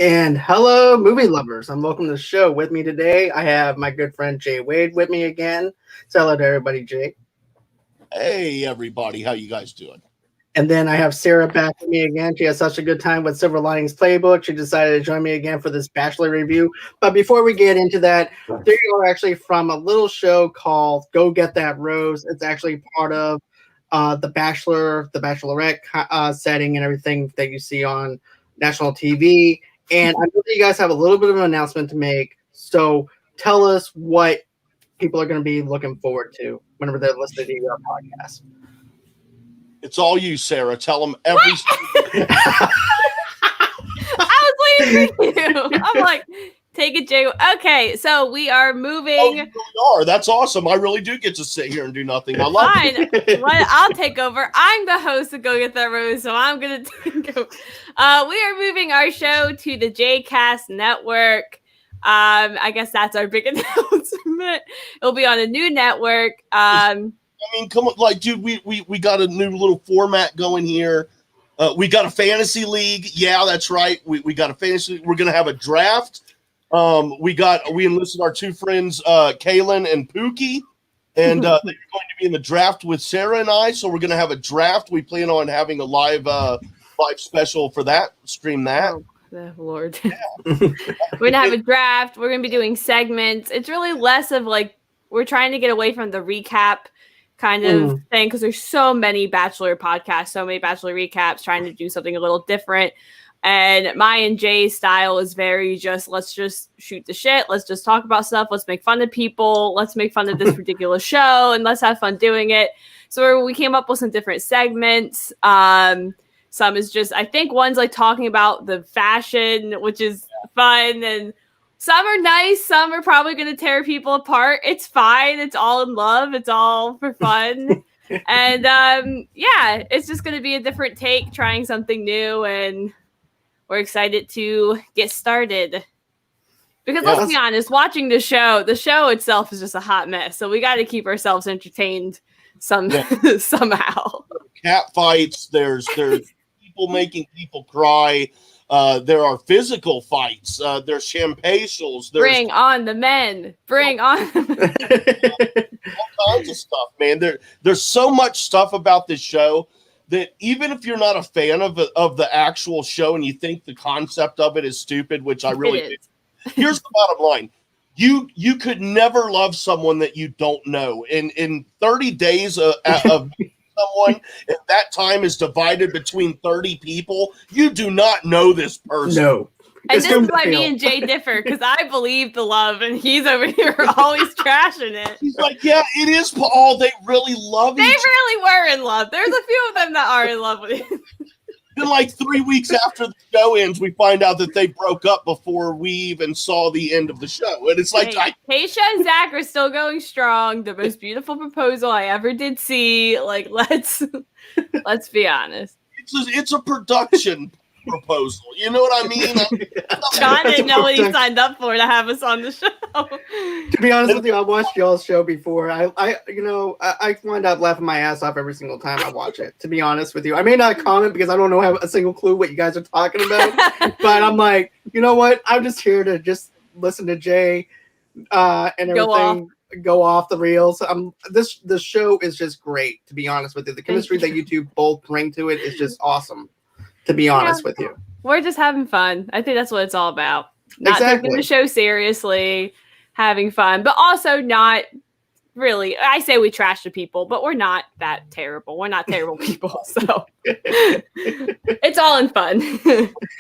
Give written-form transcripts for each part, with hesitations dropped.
And hello, movie lovers. I'm welcome to the show. With me today, I have my good friend Jay Wade with me again. Say hello to everybody, Jay. Hey, everybody. How you guys doing? And then I have Sarah back with me again. She had such a good time with Silver Linings Playbook. She decided to join me again for this Bachelor review. But before we get into that, they are actually from a little show called Go Get That Rose. It's actually part of the Bachelor, the Bachelorette setting and everything that you see on national TV. And I know that you guys have a little bit of an announcement to make. So tell us what people are going to be looking forward to whenever they're listening to your podcast. It's all you, Sarah. Tell them every. I was waiting for you. I'm like, take it, Jay. Okay, so we are moving. Oh, you really are. That's awesome. I really do get to sit here and do nothing. I love it. I'll take over. I'm the host of Go Get That Rose, so I'm going to take over. We are moving our show to the JCast network. I guess that's our big announcement. It'll be on a new network. I mean, come on, like, dude, we got a new little format going here. We got a fantasy league. Yeah, that's right. We got a fantasy league. We're gonna have a draft. We enlisted our two friends, Kaylin and Pookie, and they're going to be in the draft with Sarah and I. So we're gonna have a draft. We plan on having a live special for that. Stream that. Oh, Lord. Yeah. We're gonna have a draft. We're gonna be doing segments. It's really less of like we're trying to get away from the recap kind of thing because there's so many Bachelor podcasts, so many Bachelor recaps, trying to do something a little different. And my and Jay's style is very just let's just shoot the shit, let's just talk about stuff, let's make fun of people, let's make fun of this ridiculous show, and let's have fun doing it. So we came up with some different segments. Some is just, I think one's like talking about the fashion, which is fun, and some are nice. Some are probably going to tear people apart. It's fine. It's all in love. It's all for fun. And yeah, it's just going to be a different take, trying something new. And we're excited to get started. Because let's be honest, watching the show itself is just a hot mess. So we got to keep ourselves entertained somehow. Cat fights. There's people making people cry. There are physical fights. There's champagnesials. Bring on the men. Bring on all kinds of stuff, man. There's so much stuff about this show that even if you're not a fan of the actual show and you think the concept of it is stupid, which I really do. Here's the bottom line. You could never love someone that you don't know. In 30 days of someone, if that time is divided between 30 people, you do not know this person. No. And this is why me and Jay differ, because I believe the love, and he's over here always trashing it. He's like, yeah, it is Paul. They really love each other. They really were in love. There's a few of them that are in love with him. Then, like 3 weeks after the show ends, we find out that they broke up before we even saw the end of the show. And it's like, Keisha and Zach are still going strong. The most beautiful proposal I ever did see. Like, let's be honest. It's a production proposal. You know what I mean? John didn't know what he signed up for to have us on the show. To be honest with you, I watched y'all's show before. I wind up laughing my ass off every single time I watch it. To be honest with you, I may not comment because I don't know have a single clue what you guys are talking about. But I'm like, you know what? I'm just here to just listen to Jay and everything go off the reels. This show is just great. To be honest with you, the chemistry that you two both bring to it is just awesome. To be honest with you, we're just having fun. I think that's what it's all about. Not taking the show seriously, having fun, but also not really. I say we trash the people, but we're not that terrible. We're not terrible people, so it's all in fun.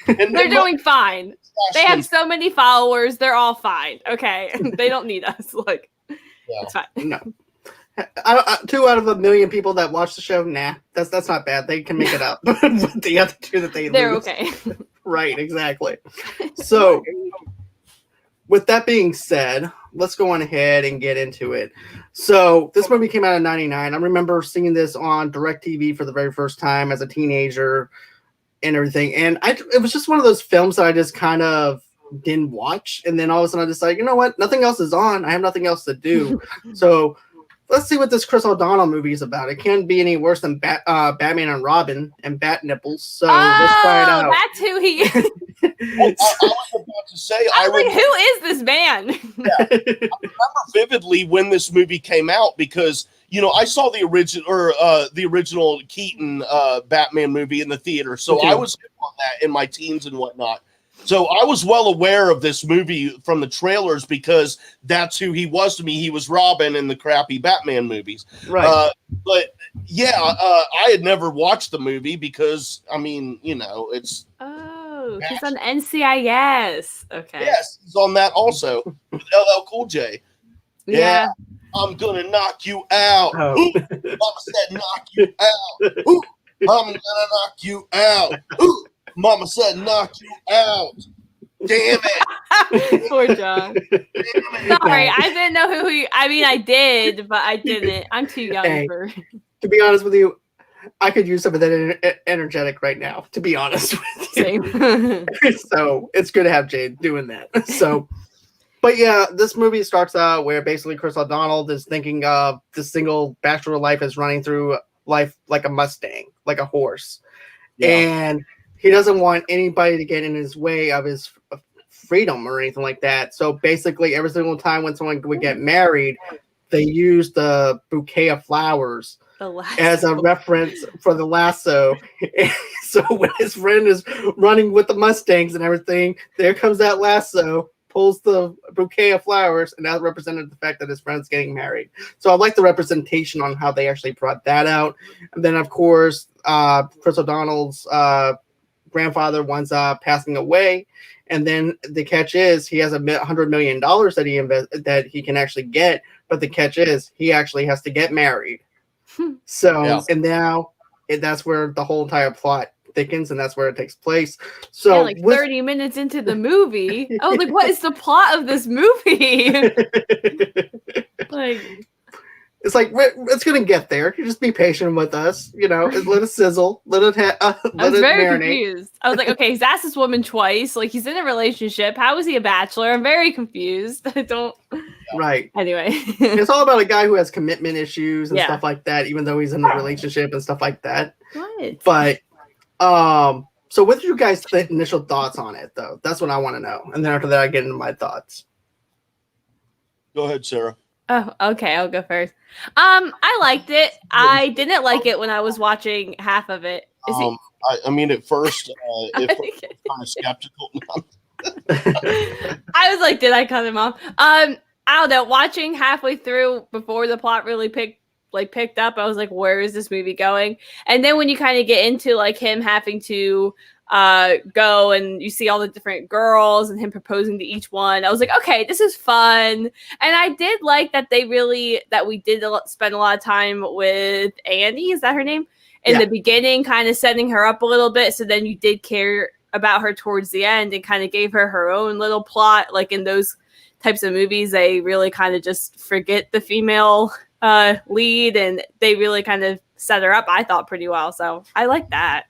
They're doing fine. They have so many followers. They're all fine. Okay, they don't need us. Like, it's fine. No. 2 out of 1 million people that watch the show, nah, that's not bad. They can make it up. But the other 2 that they're lose. Okay. Right, exactly. So, with that being said, let's go on ahead and get into it. So, this movie came out in '99. I remember seeing this on DirecTV for the very first time as a teenager and everything. And it was just one of those films that I just kind of didn't watch. And then all of a sudden I decided, you know what? Nothing else is on. I have nothing else to do. So, let's see what this Chris O'Donnell movie is about. It can't be any worse than Batman and Robin and Bat Nipples. So let's try it out. That's who he is. I was about to say, I was like, who is this man? Yeah. I remember vividly when this movie came out because, you know, I saw the original Keaton Batman movie in the theater. So I was on that in my teens and whatnot. So I was well aware of this movie from the trailers because that's who he was to me. He was Robin in the crappy Batman movies. Right. But yeah, I had never watched the movie because, I mean, you know, it's. Oh, he's on NCIS. Okay. Yes, he's on that also with LL Cool J. Yeah. I'm gonna knock you out. Oh. Ooh, Mama said knock you out. Ooh, I'm gonna knock you out. Ooh, Mama said knock you out. Damn it. Poor John. Sorry, I didn't know who he. I mean, I did, but I didn't. I'm too young for. To be honest with you, I could use some of that energetic right now. To be honest with you. Same. So it's good to have Jade doing that. So. But yeah, this movie starts out where basically Chris O'Donnell is thinking of the single bachelor life is running through life like a Mustang, like a horse. Yeah. And he doesn't want anybody to get in his way of his freedom or anything like that. So basically every single time when someone would get married, they use the bouquet of flowers as a reference for the lasso. So when his friend is running with the Mustangs and everything, there comes that lasso, pulls the bouquet of flowers, and that represented the fact that his friend's getting married. So I like the representation on how they actually brought that out. And then, of course, Chris O'Donnell's grandfather winds up passing away. And then the catch is he has $100 million that he can actually get. But the catch is he actually has to get married. So, and now that's where the whole entire plot thickens, and that's where it takes place. So like 30 minutes into the movie, I was like, what is the plot of this movie? Like, it's like it's gonna get there. You just be patient with us, you know. Let it sizzle. Let it I was very marinate. confused. I was like, okay, he's asked this woman twice. Like, he's in a relationship. How is he a bachelor? I'm very confused. I don't. Right. Anyway, it's all about a guy who has commitment issues and Yeah. stuff like that. Even though he's in a relationship and stuff like that. what? But so what are you guys' initial thoughts on it, though? That's what I want to know. And then after that, I get into my thoughts. Go ahead, Sarah. Oh, okay. I'll go first. I liked it. I didn't like it when I was watching half of it. I mean, at first, I'm kind of skeptical. I was like, did I cut him off? I don't know. Watching halfway through before the plot really picked up, I was like, where is this movie going? And then when you kind of get into like him having to go and you see all the different girls and him proposing to each one, I was like, okay, this is fun. And I did like that we did spend a lot of time with Annie, is that her name? In the beginning, kind of setting her up a little bit, so then you did care about her towards the end and kind of gave her own little plot. Like in those types of movies, they really kind of just forget the female lead, and they really kind of set her up, I thought, pretty well. So I like that.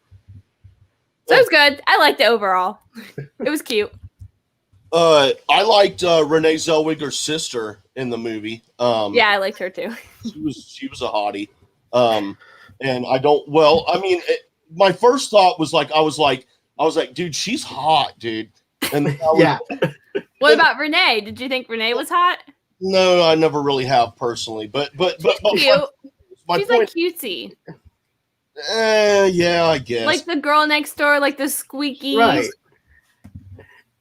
So it was good. I liked it overall. It was cute. I liked Renee Zellweger's sister in the movie. Yeah, I liked her too. She was a hottie. And I don't. Well, I mean, my first thought was like, I was like, dude, she's hot, dude. And What about Renee? Did you think Renee was hot? No, I never really have personally, but cute. She's like cutesy. Yeah, I guess. Like the girl next door, like the squeaky. Right.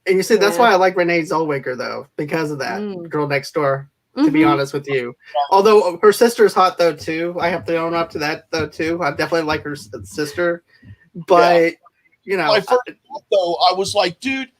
And you see, that's why I like Renee Zellweger, though, because of that girl next door, to be honest with you. Although her sister's hot, though, too. I have to own up to that, though, too. I definitely like her sister. But, you know. My first thought, though, I was like, dude,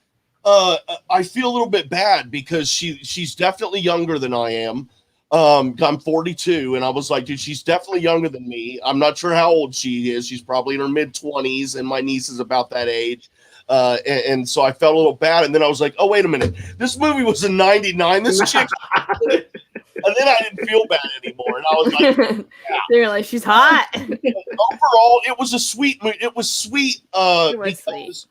I feel a little bit bad because she's definitely younger than I am. I'm 42, and I was like, dude, she's definitely younger than me. I'm not sure how old she is. She's probably in her mid-20s, and my niece is about that age. And so I felt a little bad, and then I was like, oh, wait a minute. This movie was in 99. This chick. And then I didn't feel bad anymore, and I was like, yeah. They were like, she's hot. Overall, it was a sweet movie. It was sweet because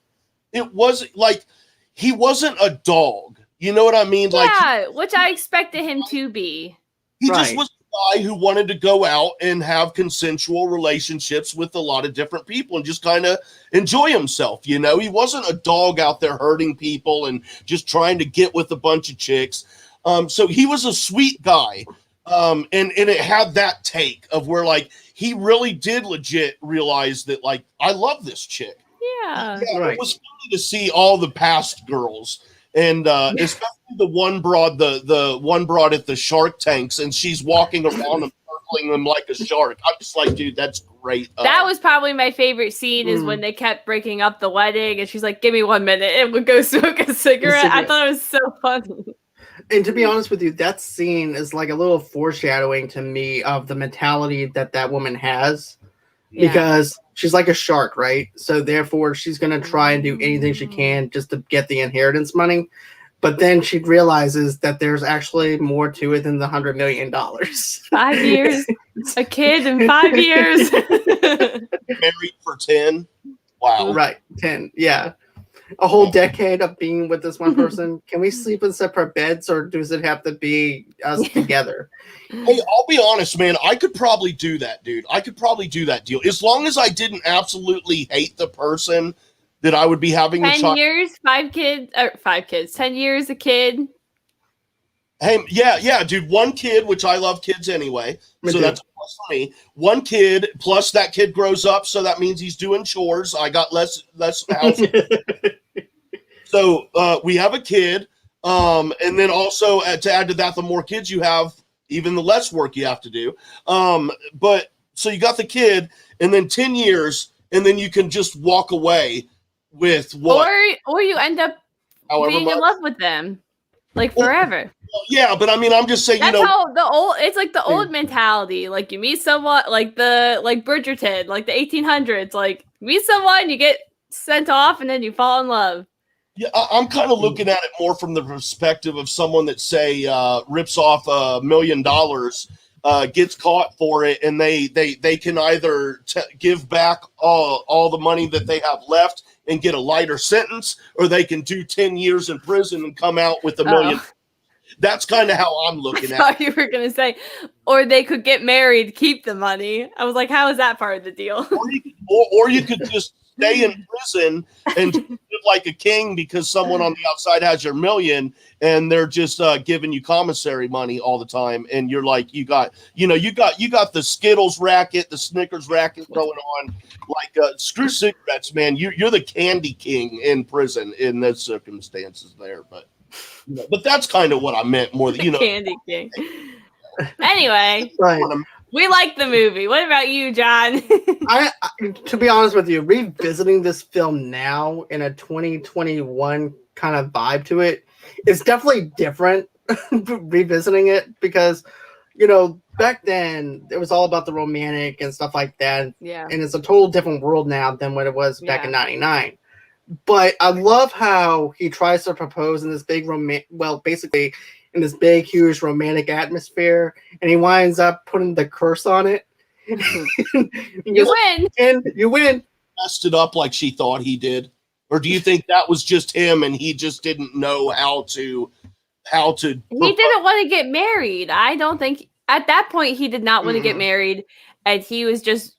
it wasn't like he wasn't a dog. You know what I mean? Yeah, which I expected him to be. He just was guy who wanted to go out and have consensual relationships with a lot of different people and just kind of enjoy himself. You know, he wasn't a dog out there hurting people and just trying to get with a bunch of chicks. So he was a sweet guy. And it had that take of where like he really did legit realize that like I love this chick. Yeah, right. It was funny to see all the past girls, and especially the one broad, the one broad at the Shark Tanks, and she's walking around and circling them like a shark. I'm just like, dude, that's great. That was probably my favorite scene is when they kept breaking up the wedding, and she's like, "Give me 1 minute," and would go smoke a cigarette. I thought it was so funny. And to be honest with you, that scene is like a little foreshadowing to me of the mentality that woman has, because she's like a shark, right? So therefore, she's going to try and do anything she can just to get the inheritance money. But then she realizes that there's actually more to it than the $100 million. 5 years, a kid in 5 years. Married for 10. Wow. Right, 10. Yeah. A whole decade of being with this one person. Can we sleep in separate beds, or does it have to be us together? Hey, I'll be honest, man. I could probably do that, dude. I could probably do that deal as long as I didn't absolutely hate the person that I would be having. 10 years, 5 kids, or 5 kids. 10 years, a kid. Hey, yeah, dude. 1 kid, which I love kids anyway, so that's plus for me. 1 kid plus that kid grows up, so that means he's doing chores. I got less house. So we have a kid, and then also to add to that, the more kids you have, even the less work you have to do. But so you got the kid, and then 10 years, and then you can just walk away with what? Or you end up being in love with them, like forever. Yeah, but I mean, I'm just saying, that's how it's like the old mentality. Like you meet someone, like Bridgerton, like the 1800s. Like meet someone, you get sent off, and then you fall in love. Yeah, I'm kind of looking at it more from the perspective of someone that, say, rips off $1 million, gets caught for it, and they can either give back all the money that they have left and get a lighter sentence, or they can do 10 years in prison and come out with $1 million. That's kind of how I'm looking at it. I thought you were going to say, or they could get married, keep the money. I was like, how is that part of the deal? Or you could just stay in prison and live like a king because someone on the outside has your $1 million and they're just giving you commissary money all the time. And you're like, you got the Skittles racket, the Snickers racket going on. Like, screw cigarettes, man. You're the candy king in prison in those circumstances there. But that's kind of what I meant more than, Candy king. Anyway. Right. We like the movie. What about you, John? I, to be honest with you, revisiting this film now in a 2021 kind of vibe to it, it's definitely different revisiting it because, back then it was all about the romantic and stuff like that. Yeah. And it's a total different world now than what it was back in 99. But I love how he tries to propose in this big basically in this big, huge romantic atmosphere, and he winds up putting the curse on it. You win. And you win. Messed it up like she thought he did. Or do you think that was just him and he just didn't know how to He didn't want to get married. I don't think at that point he did not want to get married, and he was just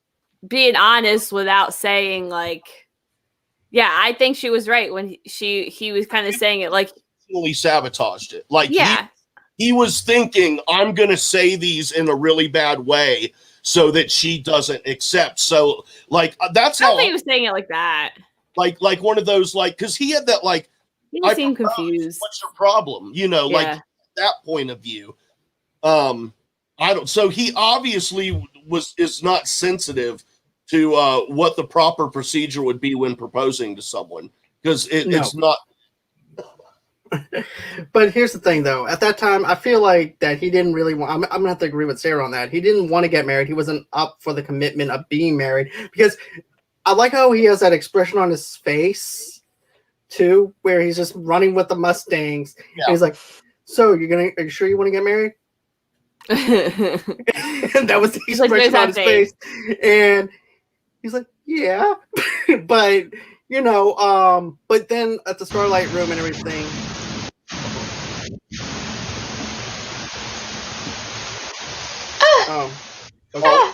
being honest without saying like, yeah, I think she was right when he was kind of saying it like he sabotaged it. Like he was thinking, I'm gonna say these in a really bad way so that she doesn't accept. So like that's how he was saying it like that. Like one of those, like, because he had that like he seemed confused. What's your problem? Like that point of view. So he obviously is not sensitive to what the proper procedure would be when proposing to someone, because it's not. But here's the thing, though. At that time, I feel like that he didn't really want. I'm gonna have to agree with Sarah on that. He didn't want to get married. He wasn't up for the commitment of being married, because I like how he has that expression on his face too, where he's just running with the Mustangs. Yeah. And he's like, "So are you sure you want to get married?" And that was the expression on his face. And he's like, "Yeah," but but then at the Starlight Room and everything. Okay.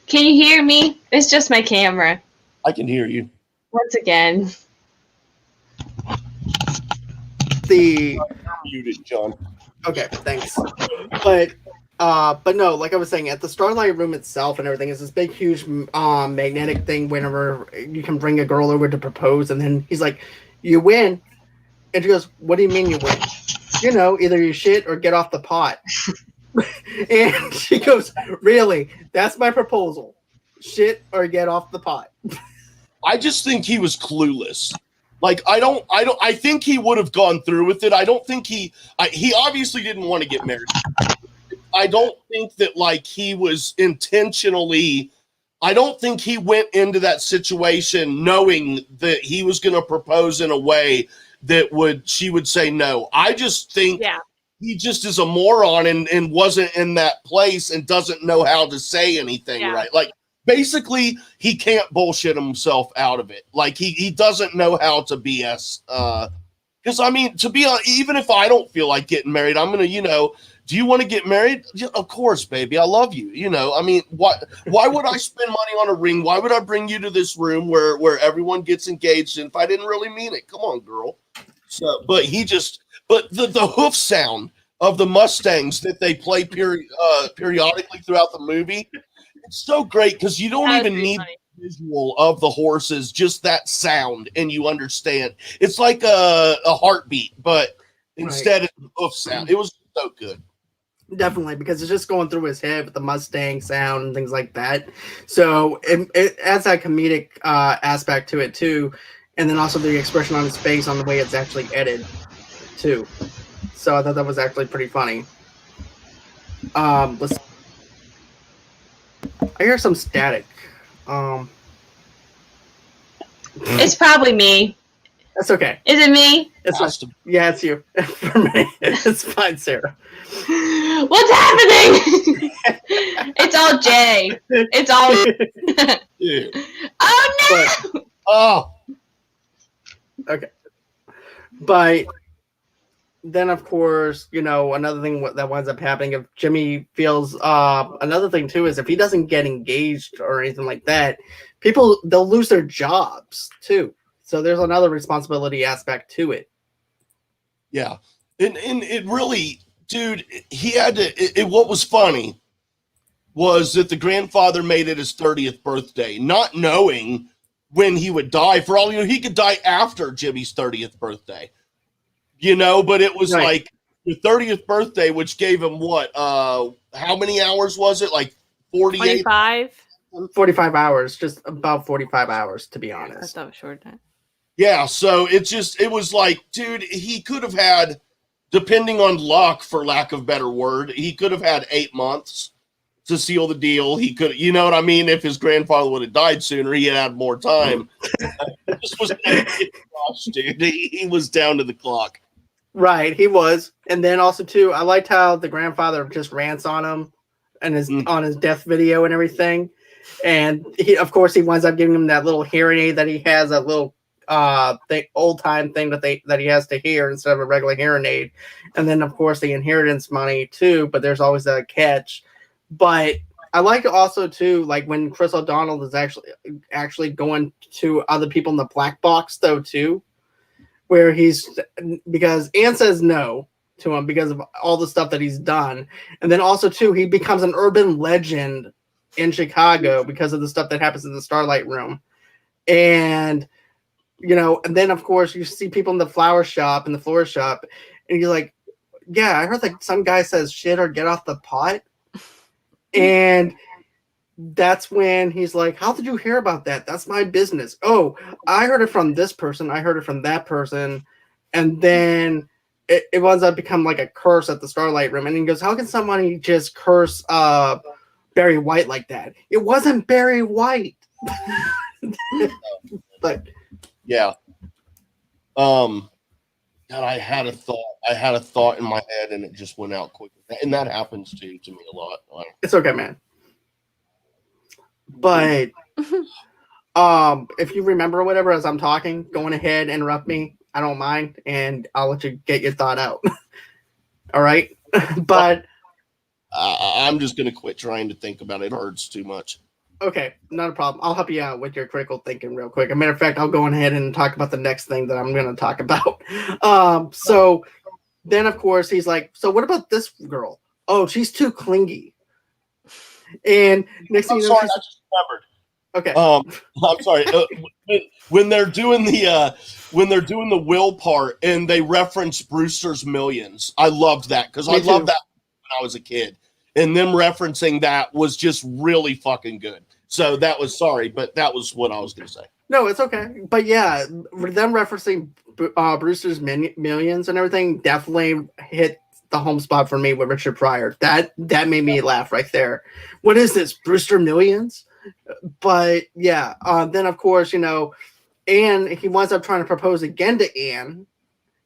Can you hear me? It's just my camera. I can hear you. Once again. The Muted, John. okay, thanks. But no, like I was saying, at the Starlight Room itself and everything is this big, huge magnetic thing. Whenever you can bring a girl over to propose, and then he's like, "You win," and she goes, "What do you mean you win?" You know, either you shit or get off the pot. And she goes, "Really? That's my proposal. Shit or get off the pot." I just think he was clueless. Like, I think he would have gone through with it. I don't think he obviously didn't want to get married. I don't think that, like, he was intentionally, I don't think he went into that situation knowing that he was going to propose in a way that she would say no. I just think he just is a moron and wasn't in that place and doesn't know how to say anything right. Like, basically, he can't bullshit himself out of it. Like, he doesn't know how to BS. Because, I mean, to be honest, even if I don't feel like getting married, I'm going to, do you want to get married? Yeah, of course, baby. I love you. I mean, why would I spend money on a ring? Why would I bring you to this room where everyone gets engaged if I didn't really mean it? Come on, girl. So, but the hoof sound of the Mustangs that they play periodically throughout the movie, it's so great because you don't even need the visual of the horses, just that sound, and you understand. It's like a heartbeat, but instead of the hoof sound. It was so good. Definitely, because it's just going through his head with the Mustang sound and things like that. So it adds that comedic aspect to it too, and then also the expression on his face on the way it's actually edited too. So I thought that was actually pretty funny. I hear some static. It's probably me. That's okay. Is it me? It's yeah, it's you. For me, it's fine, Sarah. What's happening? It's all Jay. It's all. Oh no! Oh. Okay. But then, of course, another thing that winds up happening if Jimmy feels another thing too is if he doesn't get engaged or anything like that, they'll lose their jobs too. So there's another responsibility aspect to it. Yeah. And it really, dude, he had to, what was funny was that the grandfather made it his 30th birthday, not knowing when he would die. For all you know, he could die after Jimmy's 30th birthday, but it was like the 30th birthday, which gave him what, how many hours was it? Like 48? 45 hours, just about 45 hours, to be honest. I thought it was short. Yeah, so it was like, dude, he could have had, depending on luck, for lack of a better word, he could have had 8 months to seal the deal. He could, you know what I mean? If his grandfather would have died sooner, he had more time. It just was, dude, he was down to the clock. Right, he was. And then also, too, I liked how the grandfather just rants on him and on his death video and everything. And of course, he winds up giving him that little hearing aid that he has, that little old time thing that he has to hear instead of a regular hearing aid. And then, of course, the inheritance money, too. But there's always a catch. But I like also, too, like when Chris O'Donnell is actually going to other people in the black box, though, too. Where because Anne says no to him because of all the stuff that he's done. And then also, too, he becomes an urban legend in Chicago because of the stuff that happens in the Starlight Room. And, and then, of course, you see people in the flower shop and the florist shop, and you're like, yeah, I heard like some guy says shit or get off the pot. And that's when he's like, how did you hear about that? That's my business. Oh, I heard it from this person. I heard it from that person. And then it winds up become like a curse at the Starlight Room. And he goes, how can somebody just curse Barry White like that? It wasn't Barry White. But yeah. God, I had a thought in my head and it just went out quick. And that happens to me a lot. It's okay, man. But if you remember whatever as I'm talking, go on ahead, interrupt me. I don't mind, and I'll let you get your thought out. All right, but I'm just gonna quit trying to think about it. It hurts too much. okay, not a problem. I'll help you out with your critical thinking real quick. As a matter of fact, I'll go ahead and talk about the next thing that I'm going to talk about. So then, of course, he's like, so what about this girl? Oh, she's too clingy. And next thing I'm you know, sorry, I just remembered. okay. I'm sorry. When they're doing the will part and they reference Brewster's Millions, I loved that because I loved that when I was a kid. And them referencing that was just really fucking good. So that was but that was what I was going to say. No, it's okay. But yeah, them referencing Brewster's Millions and everything definitely hit the home spot for me with Richard Pryor. That made me laugh right there. What is this, Brewster Millions? But yeah, then of course, Anne, he winds up trying to propose again to Anne,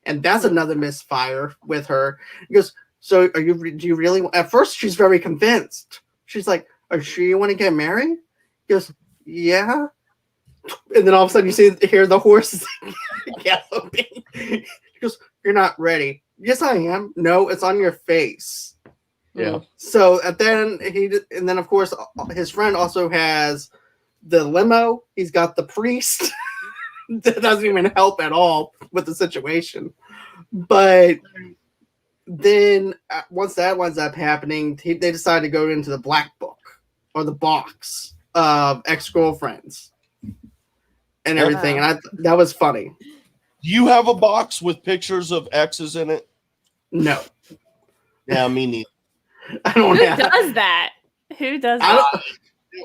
and that's another misfire with her. He goes, so do you really, at first she's very convinced. She's like, are you sure you want to get married? He goes, yeah. And then all of a sudden you hear the horses galloping. He goes, you're not ready. Yes, I am. No, it's on your face. Yeah. So then and then of course his friend also has the limo. He's got the priest. That doesn't even help at all with the situation. But then once that winds up happening, they decide to go into the black book or the box of ex-girlfriends and everything. And that was funny. Do you have a box with pictures of exes in it? No. Yeah, me neither. I don't Who have. does that? Who does that?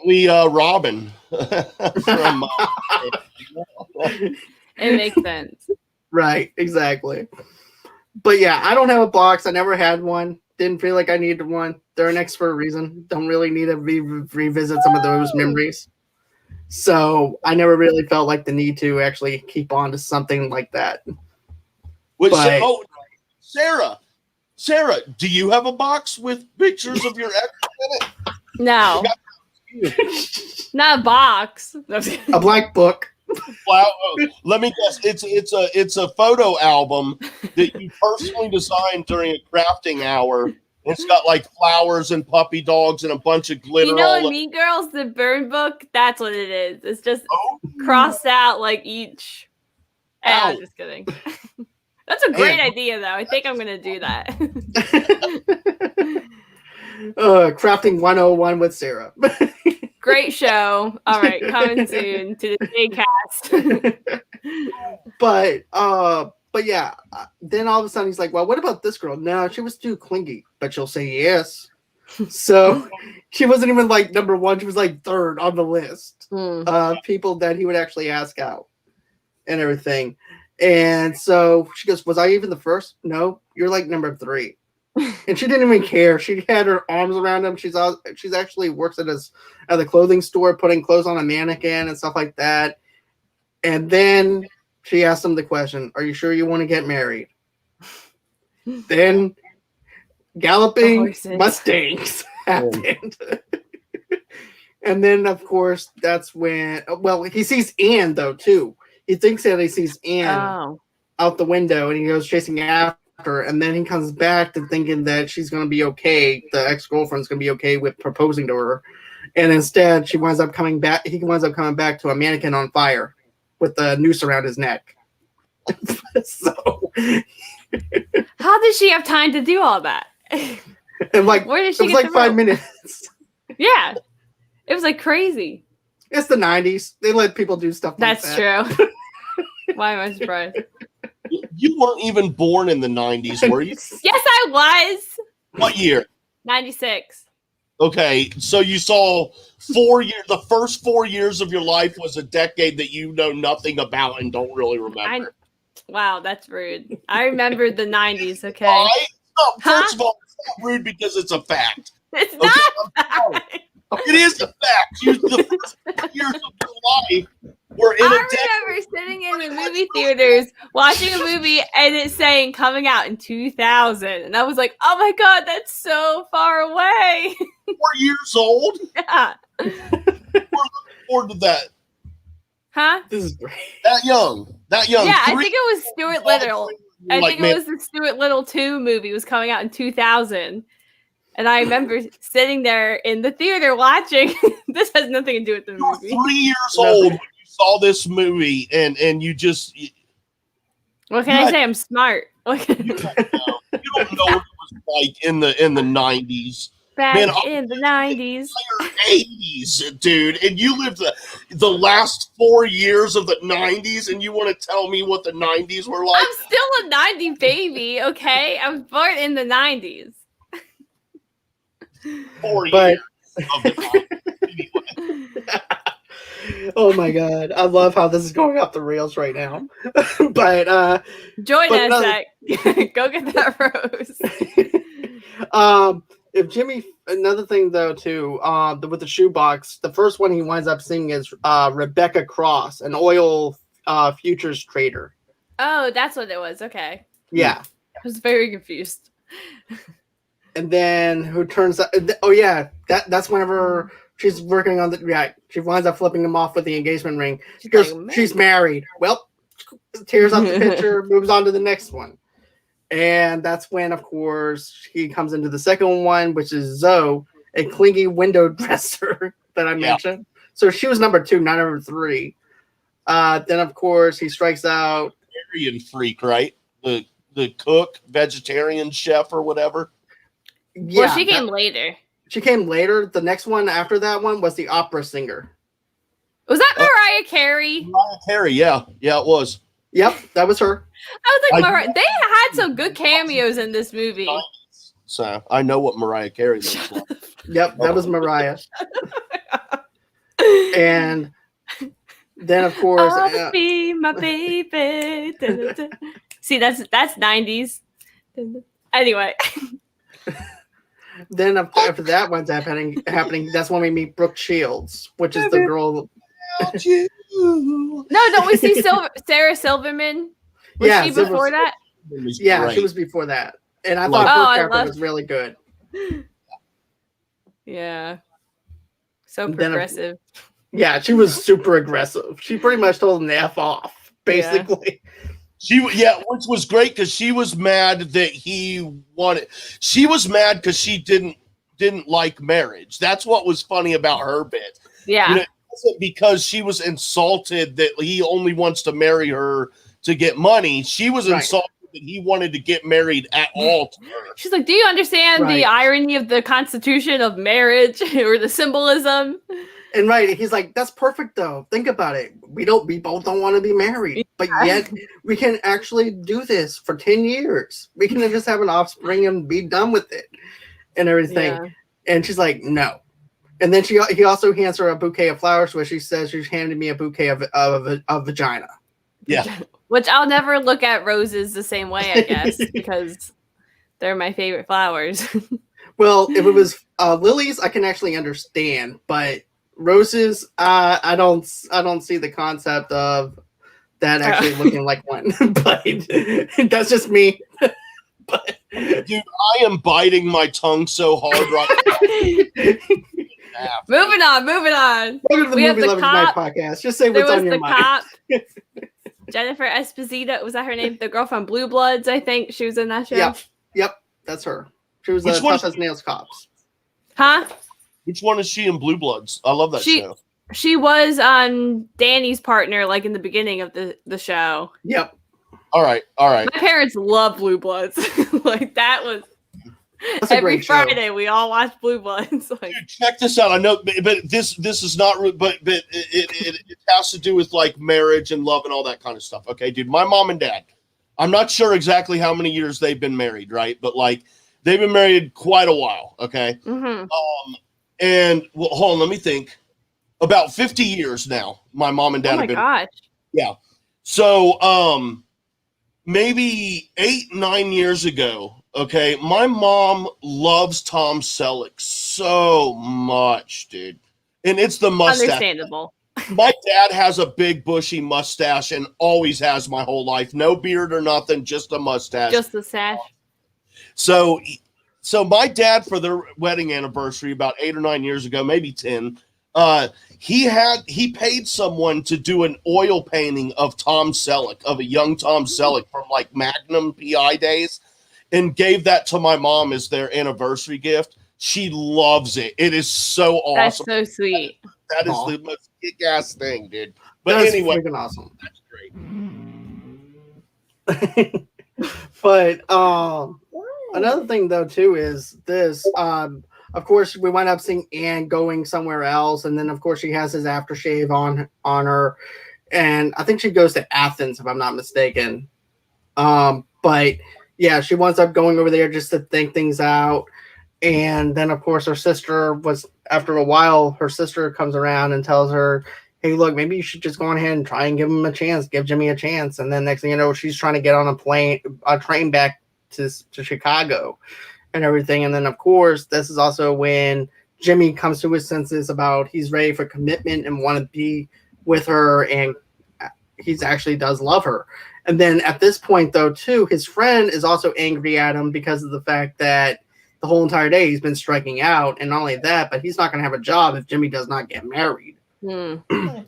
We Robin from It makes sense. Right, exactly. But yeah, I don't have a box. I never had one. Didn't feel like I needed one. They're an X for a reason. Don't really need to revisit some of those memories. So I never really felt like the need to actually keep on to something like that. Sarah, do you have a box with pictures of your ex in it? No. Not a box. A black book. Wow, let me guess. It's a photo album that you personally designed during a crafting hour. It's got like flowers and puppy dogs and a bunch of glitter. You know in Mean Girls, the burn book? That's what it is. It's just crossed out like each. I'm just kidding. That's a great idea, though. I think I'm going to do that. Crafting 101 with Sarah. Great show. All right, coming soon to the J cast. But yeah, then all of a sudden he's like, well, what about this girl? No, she was too clingy, but she'll say yes. So she wasn't even like number one. She was like third on the list of people that he would actually ask out and everything. And so she goes, was I even the first? No, you're like number 3. And she didn't even care. She had her arms around him. She's actually works at the clothing store, putting clothes on a mannequin and stuff like that. And then she asked him the question, are you sure you want to get married? Then galloping Mustangs happened. And then, of course, that's when, he sees Anne, though, too. He thinks that he sees Anne out the window, and he goes chasing after her, and then he comes back to thinking that she's going to be okay. The ex-girlfriend's going to be okay with proposing to her. And instead, he winds up coming back to a mannequin on fire with the noose around his neck. So, how did she have time to do all that? And where did she? It was like 5 minutes. Yeah, it was like crazy. It's the 90s. They let people do stuff like that. That's true. Why am I surprised? You weren't even born in the 90s, were you? Yes, I was. What year? 96. Okay, so you saw 4 years. The first 4 years of your life was a decade that you know nothing about and don't really remember. Wow, that's rude. I remember the 90s, okay? Why? No, first of all, it's not rude because it's a fact. It's not. It is a fact. The first 4 years of your life were in I remember sitting in the movie theaters watching a movie and it saying coming out in 2000. And I was like, oh my God, that's so far away. 4 years old? Yeah. We're looking forward to that. Huh? This is great. That young. Yeah, I think it was Stuart Little. I Like, think it was the Stuart Little 2 movie. It was coming out in 2000. And I remember sitting there in the theater watching. This has nothing to do with the you were movie. 3 years old when you saw this movie, and you just What can I say? I'm smart. you don't know what it was like in the 90s. Back Man, in the 90s. 80s, dude, and you lived the last 4 years of the 90s, and you want to tell me what the 90s were like? I'm still a 90 baby, okay? I was born in the 90s. 4 years of the 90s. Anyway. Oh my god, I love how this is going off the rails right now. But Join but us. Go get that rose. if Jimmy, another thing though too, with the shoebox, the first one he winds up seeing is Rebecca Cross, an oil futures trader. Oh, that's what it was. Okay. Yeah. I was very confused. And then who turns out? Oh yeah, that's whenever she's working on she winds up flipping him off with the engagement ring because she's married. Well, tears off the picture, moves on to the next one, and that's when, of course, he comes into the second one, which is Zoe, a clingy window dresser that I mentioned. So she was number 2, not number 3. Then, of course, he strikes out Vegetarian freak, right? The cook, vegetarian chef, or whatever. Yeah, well, she came later. She came later. The next one after that one was the opera singer. Was that Mariah Carey? Mariah Carey, yeah, it was. Yep, that was her. I was like, Mariah. They had some good cameos in this movie. So I know what Mariah Carey looks like. Yep, that was Mariah. And then, of course, I'll be my baby. See, that's 90s. Anyway. Then after that one's happening, that's when we meet Brooke Shields, which is the girl. No, don't we see Sarah Silverman? Was she before that? Yeah, she was before that. And I thought her character was really good. Yeah. So progressive. Yeah, she was super aggressive. She pretty much told him to F off, basically. Yeah. Which was great because she was mad that he wanted. She was mad because she didn't like marriage. That's what was funny about her bit. Yeah. You know, it wasn't because she was insulted that he only wants to marry her to get money. She was insulted that he wanted to get married at all to her. She's like, do you understand the irony of the constitution of marriage or the symbolism? And he's like, that's perfect though. Think about it. We both don't want to be married, but yet we can actually do this for 10 years. We can just have an offspring and be done with it and everything. Yeah. And she's like, no. And then he also hands her a bouquet of flowers where she says she's handed me a bouquet of vagina. Yeah. Which I'll never look at roses the same way, I guess, because they're my favorite flowers. Well, if it was lilies, I can actually understand, but roses, I don't see the concept of that actually looking like one. But that's just me. But dude, I am biting my tongue so hard right now. Moving on. Welcome to the Movie Lovers Night podcast. Just say what's on your mind. Cop. Jennifer Esposito, was that her name? The girl from Blue Bloods, I think. She was in that show. Yep, that's her. She was the Tough as Nails cops. Huh? Which one is she in Blue Bloods? I love that show. She was on Danny's partner, like in the beginning of the show. Yep. All right. My parents love Blue Bloods. Like that was every Friday we all watch Blue Bloods. Like, dude, check this out. I know, but this is not. But it has to do with like marriage and love and all that kind of stuff. Okay, dude. My mom and dad. I'm not sure exactly how many years they've been married, right? But like they've been married quite a while. Okay. Mm-hmm. And well, hold on. Let me think. About 50 years now. My mom and dad have been. Oh my gosh. Yeah. So maybe 8-9 years ago. Okay, my mom loves Tom Selleck so much, dude. And it's the mustache. Understandable. My dad has a big bushy mustache and always has my whole life. No beard or nothing, just a mustache. Just the sash. So my dad, for their wedding anniversary about 8 or 9 years ago, maybe 10, He paid someone to do an oil painting of Tom Selleck, of a young Tom Selleck from like Magnum PI days, and gave that to my mom as their anniversary gift. She loves it. It is so awesome. That's so sweet. That is the most kick-ass thing, dude. But That's anyway, freaking awesome. that's great. But another thing though too is this. Of course, we wind up seeing Anne going somewhere else, and then of course she has his aftershave on her, and I think she goes to Athens if I'm not mistaken. But yeah, she winds up going over there just to think things out, and then of course her sister was after a while. Her sister comes around and tells her, "Hey, look, maybe you should just go on ahead and try and give him a chance, give Jimmy a chance." And then next thing you know, she's trying to get on a train back to Chicago and everything. And then of course, this is also when Jimmy comes to his senses about he's ready for commitment and want to be with her, and he's actually does love her. And then at this point though too, his friend is also angry at him because of the fact that the whole entire day he's been striking out, and not only that, but he's not going to have a job if Jimmy does not get married. And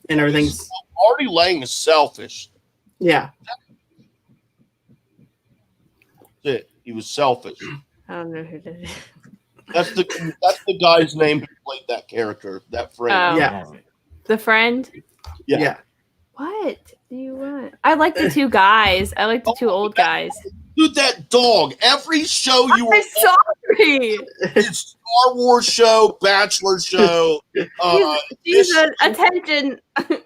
everything's Artie Lang is selfish. Yeah. That's it. He was selfish. I don't know who that is. That's the guy's name who played that character, that friend. Oh. Yeah. The friend? Yeah. What do you want? I like the two guys. I like the two old guys. Dude, that dog. Every show you were I'm sorry. it's Star Wars show, Bachelor show. She's attention. Come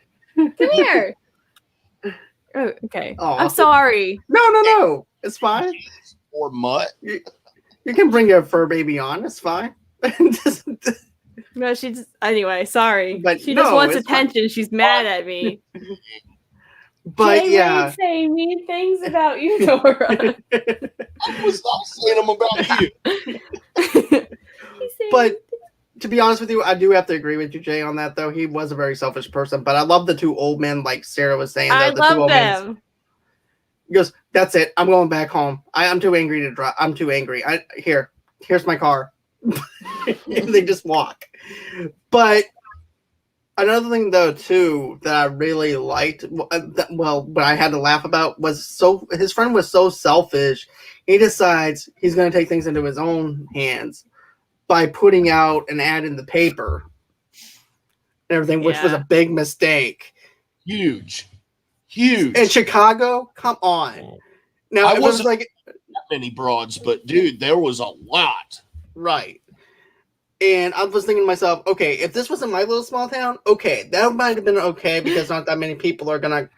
here. Oh, okay. Oh. I'm sorry. No. It's fine. Or mutt. You can bring your fur baby on. It's fine. No, she just anyway. Sorry, But she just no, wants it's attention. She's mad at me. But Jay yeah. would say mean things about you, Nora. I was not saying them about you. But to be honest with you, I do have to agree with you, Jay, on that though. He was a very selfish person. But I love the two old men, like Sarah was saying. I the two love old men. them. He goes, "That's it. I'm going back home. I'm too angry to drive. I'm too angry. Here's my car." And they just walk. But another thing though too that I really liked, but I had to laugh about was his friend was so selfish. He decides he's going to take things into his own hands by putting out an ad in the paper and everything, which was a big mistake. Huge. In Chicago, come on. Now I it was wasn't like that many broads, but dude, there was a lot. right. And I was thinking to myself, okay, if this was in my little small town, okay, that might have been okay because not that many people are gonna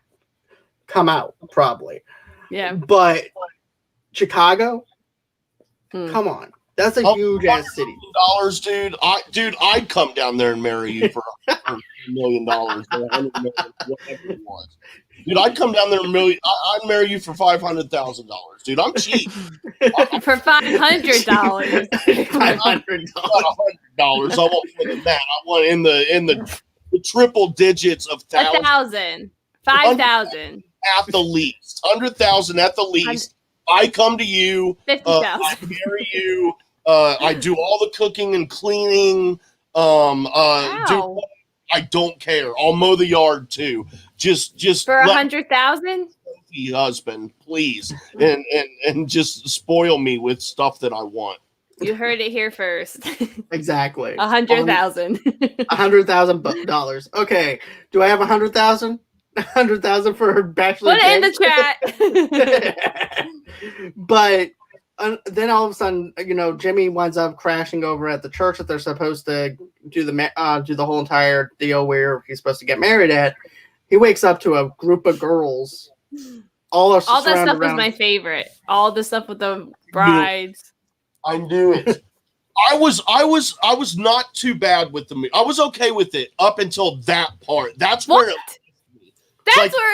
come out, probably. Yeah. But Chicago, come on, that's a huge ass city. $100, dude, I'd come down there and marry you for $1 million or $100 million, whatever it was. Dude, I'd come down there and I'd marry you for $500,000, dude. I'm cheap. For $500. $500. $100. I want more than that. I want in the triple digits of thousands. 1,000. 5,000. At the least. 100,000 at the least. I come to you. 50,000. I marry you. I do all the cooking and cleaning. I don't care. I'll mow the yard too. Just for 100,000. Husband, please, and just spoil me with stuff that I want. You heard it here first. Exactly. 100,000. $100,000. Okay. Do I have 100,000? 100,000 for her bachelor. Put it in the chat. But then all of a sudden, Jimmy winds up crashing over at the church that they're supposed to do the whole entire deal where he's supposed to get married at. He wakes up to a group of girls. All that stuff was my favorite. All the stuff with the brides. I knew it. I was not too bad with the movie. I was okay with it up until that part. That's where where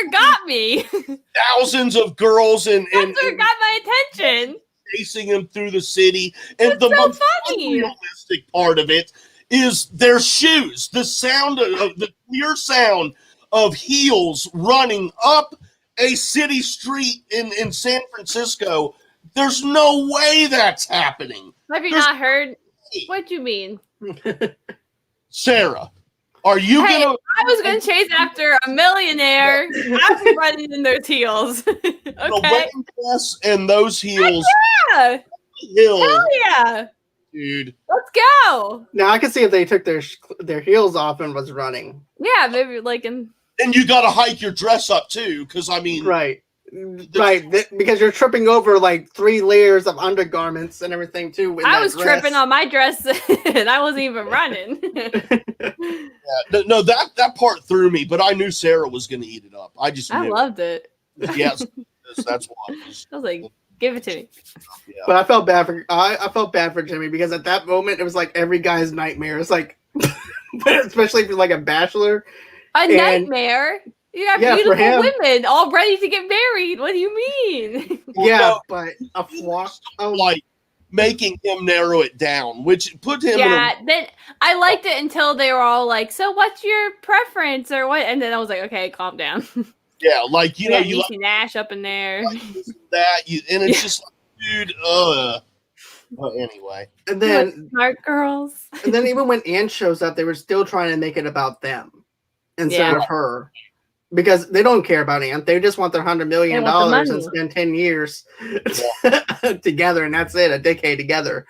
it got me. Thousands of girls and where it got my attention. Chasing him through the city. And that's the so most funny. unrealistic part of it is their shoes. The sound of the clear sound of heels running up a city street in San Francisco. There's no way that's happening. Have you not heard? What do you mean? Sarah, Are you Hey, gonna? I was gonna chase after a millionaire. I'd be running in those heels. The Okay. wedding dress and those heels. Yeah. Heels, Hell yeah. dude. Let's go. Now I can see if they took their heels off and was running. Yeah, maybe like in. And you got to hike your dress up too, because I mean, Right. Because you're tripping over like 3 layers of undergarments and everything too. I was tripping on my dress and I wasn't even running. Yeah, no, that part threw me, but I knew Sara was going to eat it up. I just knew. loved it. Yes, that's why. I was like, give it to me. Yeah. But I felt bad for I felt bad for Jimmy because at that moment it was like every guy's nightmare. It's like, especially if you're like a bachelor. A nightmare. You have beautiful women all ready to get married. What do you mean? Yeah, well, but a flock of like making him narrow it down, which put him. Then I liked it until they were all like, "So, what's your preference or what?" And then I was like, "Okay, calm down." Yeah, like you know, you like Nash up in there. Like and it's just like, dude. Well, anyway, and then smart girls. And then even when Anne shows up, they were still trying to make it about them instead of her. Because they don't care about Anne. They just want their $100 million and spend 10 years together, and that's it, a decade together.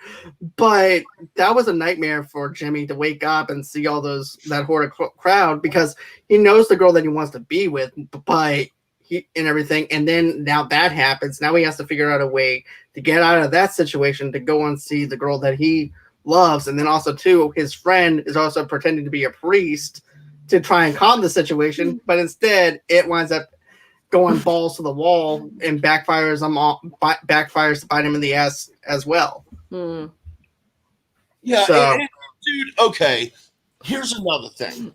But that was a nightmare for Jimmy to wake up and see all that horde crowd because he knows the girl that he wants to be with, but and everything. And then now that happens. Now he has to figure out a way to get out of that situation to go and see the girl that he loves. And then also, too, his friend is also pretending to be a priest to try and calm the situation, but instead it winds up going balls to the wall and backfires to bite him in the ass as well. Mm. Yeah, so, dude. Okay, here's another thing.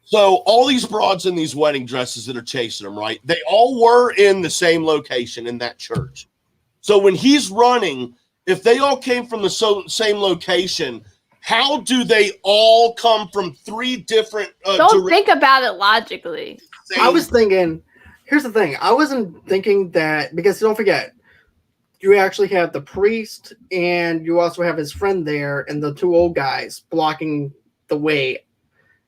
So all these broads in these wedding dresses that are chasing him, right? They all were in the same location in that church. So when he's running, if they all came from the same location, how do they all come from 3 different? Don't think about it logically. I was thinking. Here's the thing. I wasn't thinking that because don't forget, you actually have the priest and you also have his friend there and the 2 old guys blocking the way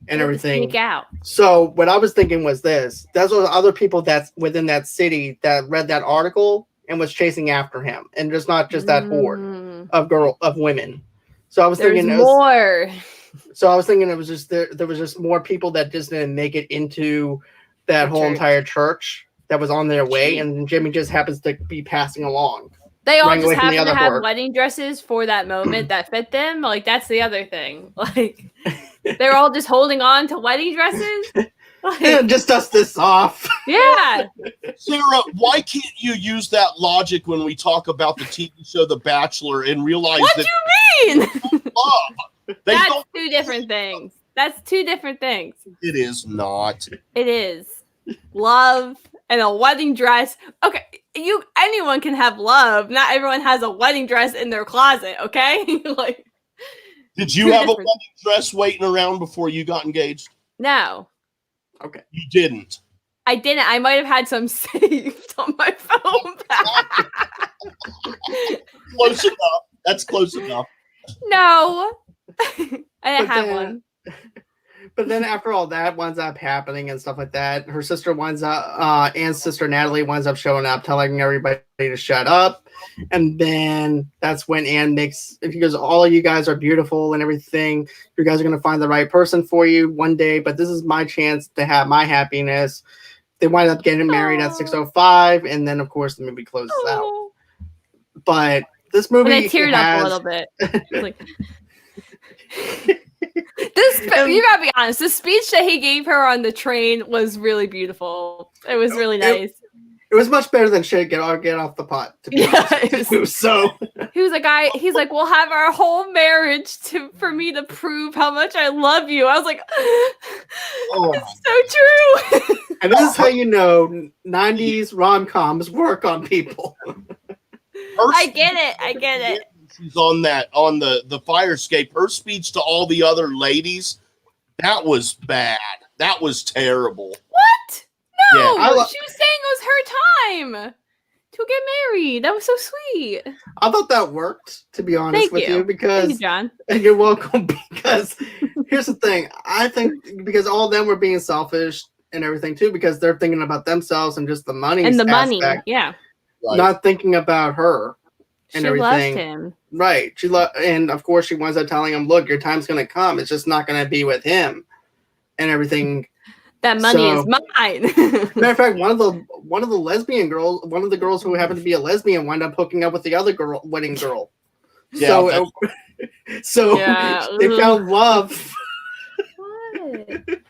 and everything. Sneak out. So what I was thinking was this: those are other people that's within that city that read that article and was chasing after him, and just not just that horde of women. So I was thinking more. So I was thinking it was just there was just more people that just didn't make it into that whole entire church that was on their way, and Jimmy just happens to be passing along. They all just happen to have wedding dresses for that moment that fit them. Like that's the other thing. Like they're all just holding on to wedding dresses. Like, just dust this off. Yeah. Sara, why can't you use that logic when we talk about the TV show The Bachelor and realize what do you mean? That's 2 different things. That's 2 different things. It is not. It is. Love and a wedding dress. Okay, anyone can have love. Not everyone has a wedding dress in their closet, okay? Like did you have a wedding dress waiting around before you got engaged? No. Okay. You didn't. I didn't. I might have had some saved on my phone. Close enough. That's close enough. No. I didn't have one. But then after all that winds up happening and stuff like that, her sister winds up, Anne's sister Natalie winds up showing up, telling everybody to shut up. And then that's when Anne he goes, all of you guys are beautiful and everything. You guys are going to find the right person for you one day, but this is my chance to have my happiness. They wind up getting married at 6:05, and then, of course, the movie closes out. But this movie I teared up a little bit. Like, you gotta be honest. The speech that he gave her on the train was really beautiful. It was really nice. It was much better than shit. Get off the pot. To be honest. It was so. He was he's like, we'll have our whole marriage for me to prove how much I love you. I was like, it's so true. And this is how you know 90s rom-coms work on people. I get it. She's on the fire escape. Her speech to all the other ladies, that was bad. That was terrible. What? No, yeah, she was saying it was her time to get married. That was so sweet. I thought that worked, to be honest with you, because thank you, John. You're welcome. Because here's the thing. I think because all of them were being selfish and everything too, because they're thinking about themselves and just the money And the money, aspect, yeah. Right. not thinking about her and She everything. loved him. Right. And of course she winds up telling him, look, your time's going to come. It's just not going to be with him and everything. That money is mine. Matter of fact, one of the lesbian girls, one of the girls who happened to be a lesbian, wound up hooking up with the other wedding girl. Yeah, so Yeah. they found love. What?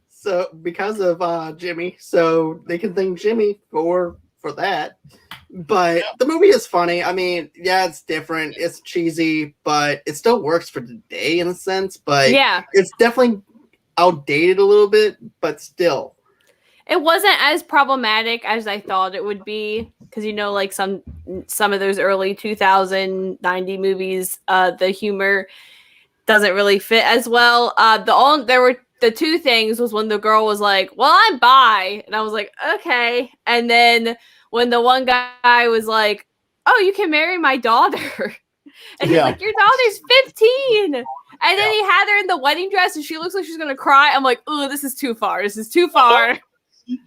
So because of Jimmy, so they can thank Jimmy for that. But the movie is funny. I mean, yeah, it's different. It's cheesy, but it still works for today in a sense. But Yeah. it's definitely outdated a little bit, but still. It wasn't as problematic as I thought it would be. Because, like some of those early 2090 movies, the humor doesn't really fit as well. There were the two things was when the girl was like, well, I'm bi. And I was like, okay. And then when the one guy was like, oh, you can marry my daughter. And he's like, your daughter's 15. And then he had her in the wedding dress and she looks like she's going to cry. I'm like, oh, this is too far. This is too far.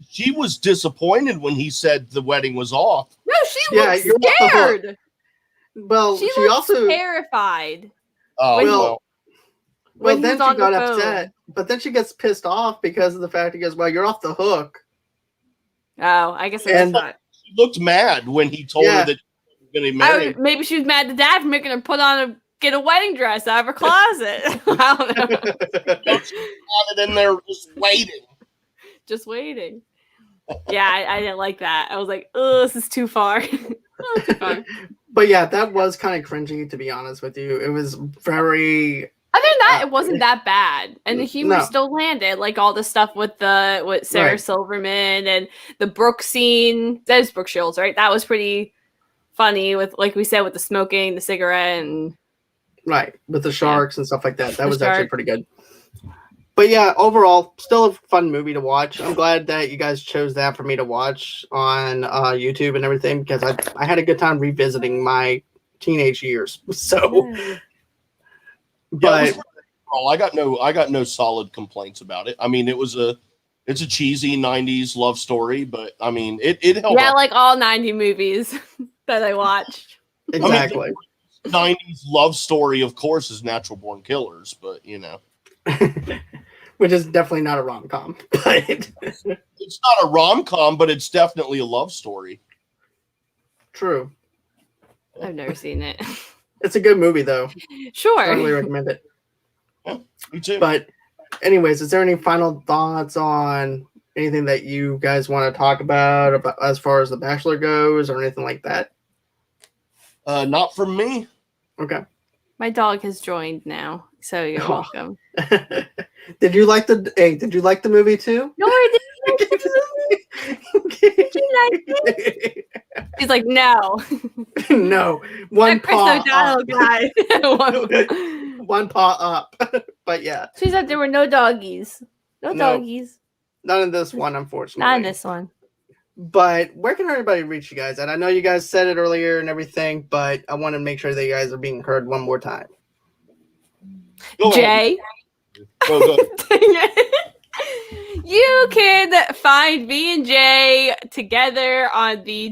She was disappointed when he said the wedding was off. No, she looked scared. Well, she looked also terrified. Oh, well, then she got upset. But then she gets pissed off because of the fact he goes, well, you're off the hook. Oh, I guess that's not. She looked mad when he told her that she was going to marry him. Maybe she was mad at Dad for making her get a wedding dress out of her closet. I don't know. She had it in there just waiting. Yeah, I didn't like that. I was like, oh, this is too far. Too far. But yeah, that was kind of cringy, to be honest with you. It was very... Other than that, it wasn't that bad. And the humor still landed. Like all the stuff with Sarah Silverman and the Brooke scene. That was Brooke Shields, right? That was pretty funny with, like we said, with the smoking, the cigarette, and... Right, with the sharks and stuff like that. That was actually pretty good. But yeah, overall, still a fun movie to watch. I'm glad that you guys chose that for me to watch on YouTube and everything because I had a good time revisiting my teenage years. So, but I got no solid complaints about it. I mean, it's a cheesy '90s love story, but I mean, it held. Yeah, up. like all '90s movies that I watched. Exactly. I mean, '90s love story, of course, is Natural Born Killers, but which is definitely not a rom-com. But it's not a rom-com, but it's definitely a love story. True. I've never seen it. It's a good movie, though. Sure. I totally recommend it. Yeah, me too. But anyways, is there any final thoughts on anything that you guys want to talk about as far as The Bachelor goes or anything like that? Not from me. Okay. My dog has joined now, so you're welcome. Did you like the movie too? No, I didn't. She's like, no. No. One paw up. Guy. One paw up. But yeah. She said there were no doggies. No doggies. Not in this one, unfortunately. Not in this one. But where can everybody reach you guys at? I know you guys said it earlier and everything, but I want to make sure that you guys are being heard one more time. Jay. Go. You can find me and Jay together on the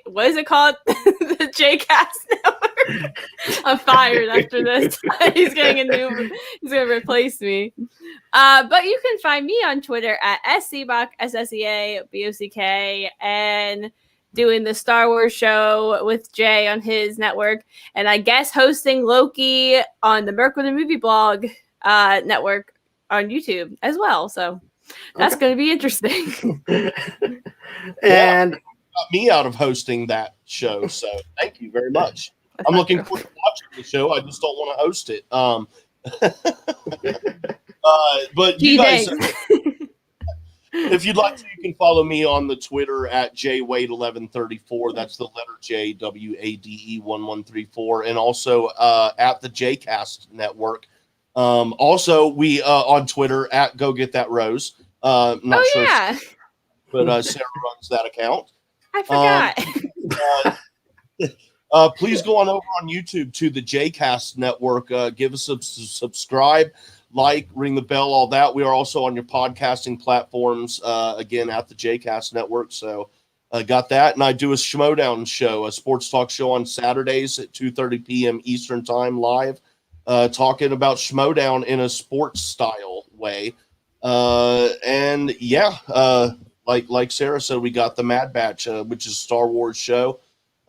what is it called? The JCast Network. I'm fired after this. He's going to replace me. But you can find me on Twitter at SCBock, SSEABOCK, and doing the Star Wars show with Jay on his network. And I guess hosting Loki on the Merc with a Movie blog network on YouTube as well. So that's going to be interesting. And got me out of hosting that show. So thank you very much. I'm looking forward to watching the show. I just don't want to host it. But you guys, if you'd like to, you can follow me on the Twitter at jwade1134. That's the letter J, WADE1134, and also at the JCast Network. Also, we on Twitter at Go Get That Rose. Not sure, but Sarah runs that account. I forgot. Please go on over on YouTube to the JCast Network. Give us a subscribe. ring the bell, all that. We are also on your podcasting platforms, again, at the JCast Network. So got that. And I do a Schmodown show, a sports talk show on Saturdays at 2:30 p.m. Eastern time live, talking about Schmodown in a sports style way. And yeah, like Sarah said, we got the Mad Batch, which is a Star Wars show.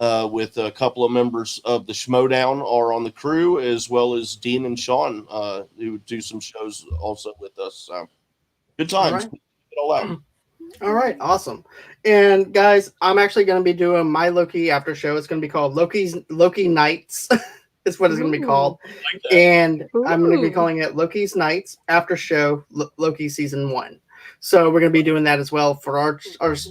With a couple of members of the Schmodown are on the crew, as well as Dean and Sean, who do some shows also with us. So good times. All right, awesome. And guys, I'm actually going to be doing my Loki after show. It's going to be called Loki Nights. Is what it's going to be called. Like and I'm going to be calling it Loki's Nights after show Loki season 1. So we're going to be doing that as well for our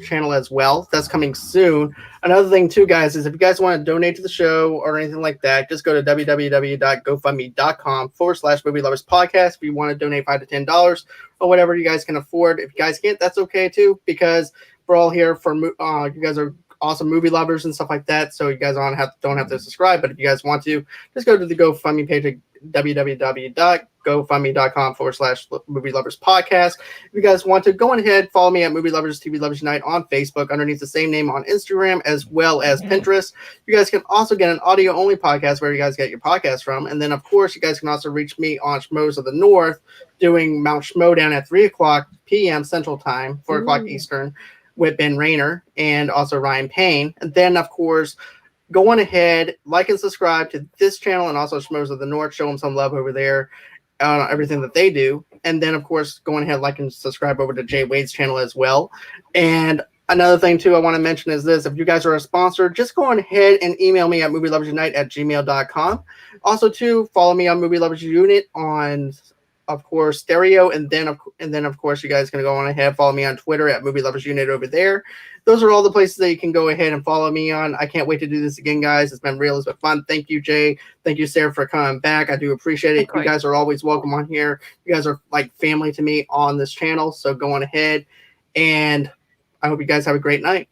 channel as well. That's coming soon. Another thing too, guys, is if you guys want to donate to the show or anything like that, just go to www.gofundme.com/Movie Lovers Podcast. If you want to donate $5 to $10 or whatever you guys can afford. If you guys can't, that's okay too, because we're all here for you guys are awesome movie lovers and stuff like that. So you guys don't have to subscribe, but if you guys want to, just go to the GoFundMe page at www.gofundme.com/Movie Lovers Podcast. If you guys want to, go on ahead, follow me at Movie Lovers TV Lovers Unite on Facebook underneath the same name on Instagram as well as Pinterest. You guys can also get an audio only podcast where you guys get your podcast from. And then of course you guys can also reach me on Schmoes of the North doing Mount Schmodown at 3:00 p.m. Central Time, 4:00 Eastern, with Ben Rayner and also Ryan Payne. And then of course, go on ahead, like and subscribe to this channel and also Schmoes of the North. Show them some love over there on everything that they do. And then, of course, go on ahead, like and subscribe over to Jay Wade's channel as well. And another thing, too, I want to mention is this. If you guys are a sponsor, just go on ahead and email me at movieloversunite@gmail.com. Also, too, follow me on Movie Lovers Unit on, of course, Stereo. And then, of course, you guys can go on ahead, follow me on Twitter at Movie Lovers Unit over there. Those are all the places that you can go ahead and follow me on. I can't wait to do this again, guys. It's been real. It's been fun. Thank you, Jay. Thank you, Sarah, for coming back. I do appreciate it. You guys are always welcome on here. You guys are like family to me on this channel. So go on ahead. And I hope you guys have a great night.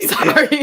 Sorry.